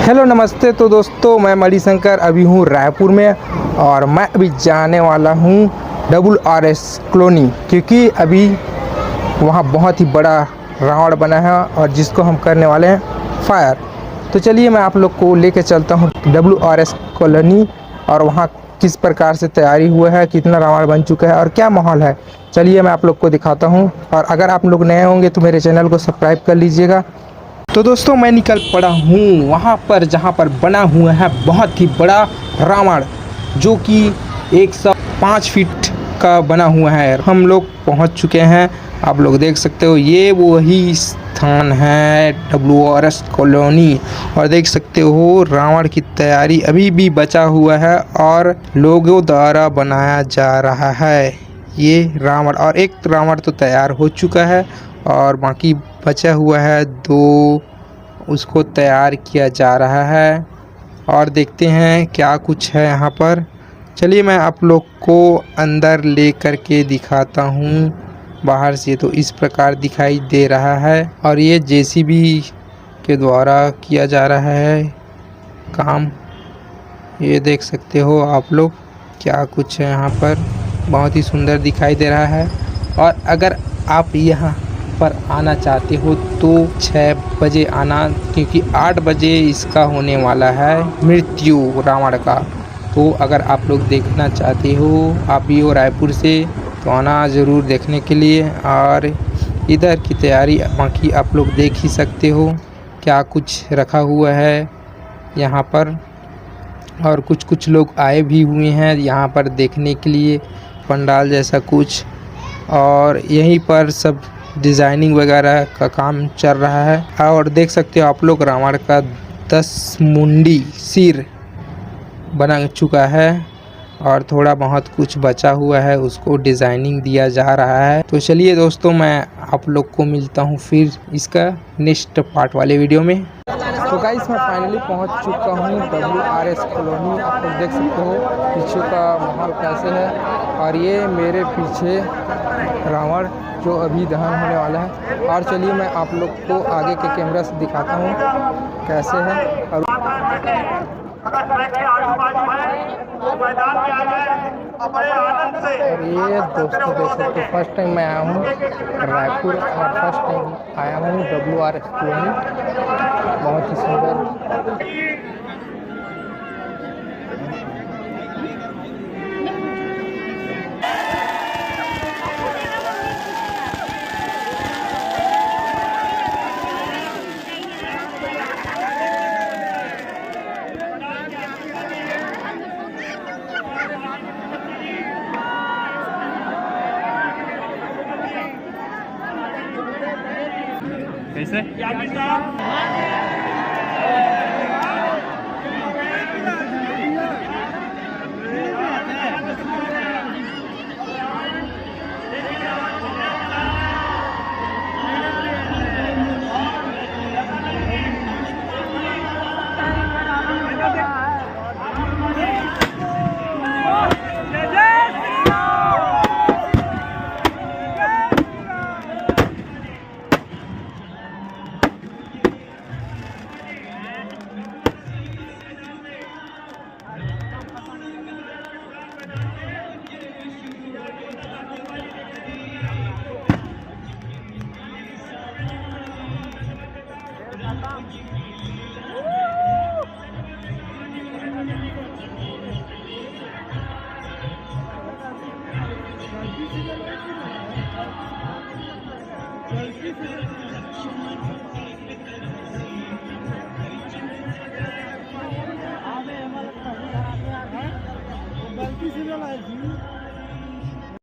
Hello नमस्ते। तो दोस्तों मैं मणिशंकर अभी हूँ रायपुर में और मैं अभी जाने वाला हूँ WRS कॉलोनी, क्योंकि अभी वहाँ बहुत ही बड़ा रावण बना है और जिसको हम करने वाले हैं फायर। तो चलिए मैं आप लोग को लेकर चलता हूँ WRS कॉलोनी और वहाँ किस प्रकार से तैयारी हुआ है, कितना रावण बन चुका है और क्या माहौल है। चलिए मैं आप लोग को दिखाता हूँ। और अगर आप लोग नए होंगे तो मेरे चैनल को सब्सक्राइब कर लीजिएगा। तो दोस्तों मैं निकल पड़ा हूँ वहाँ पर जहाँ पर बना हुआ है बहुत ही बड़ा रावण, जो कि 105 फीट का बना हुआ है। हम लोग पहुँच चुके हैं, आप लोग देख सकते हो। ये वही स्थान है WRS कॉलोनी और देख सकते हो रावण की तैयारी अभी भी बचा हुआ है और लोगों द्वारा बनाया जा रहा है ये रावण। और एक रावण तो तैयार हो चुका है और बाकी बचा हुआ है दो, उसको तैयार किया जा रहा है। और देखते हैं क्या कुछ है यहाँ पर। चलिए मैं आप लोग को अंदर ले कर के दिखाता हूँ। बाहर से तो इस प्रकार दिखाई दे रहा है और ये JCB के द्वारा किया जा रहा है काम। ये देख सकते हो आप लोग क्या कुछ है यहाँ पर, बहुत ही सुंदर दिखाई दे रहा है। और अगर आप यहाँ पर आना चाहते हो तो 6 बजे आना, क्योंकि 8 बजे इसका होने वाला है मृत्यु रावण का। तो अगर आप लोग देखना चाहते हो, आप भी हो रायपुर से, तो आना ज़रूर देखने के लिए। और इधर की तैयारी बाकी आप लोग देख ही सकते हो क्या कुछ रखा हुआ है यहाँ पर। और कुछ लोग आए भी हुए हैं यहाँ पर देखने के लिए, पंडाल जैसा कुछ। और यहीं पर सब डिज़ाइनिंग वगैरह का काम चल रहा है। और देख सकते हो आप लोग रावण का 10 मुंडी सिर बना चुका है और थोड़ा बहुत कुछ बचा हुआ है, उसको डिज़ाइनिंग दिया जा रहा है। तो चलिए दोस्तों मैं आप लोग को मिलता हूँ फिर इसका नेक्स्ट पार्ट वाले वीडियो में। तो गाइस मैं फाइनली पहुंच चुका हूं WRS कॉलोनी। आप लोग देख सकते हो पीछे का माहौल कैसे है। और ये मेरे पीछे रावण जो अभी दहन होने वाला है। और चलिए मैं आप लोग को आगे के कैमरा से दिखाता हूं कैसे है। और ये दोस्तों देख सकते हो फर्स्ट टाइम मैं आया हूँ रायपुर और फर्स्ट टाइम आया हूँ WRS कॉलोनी। बहुत ही सुंदर। कैसे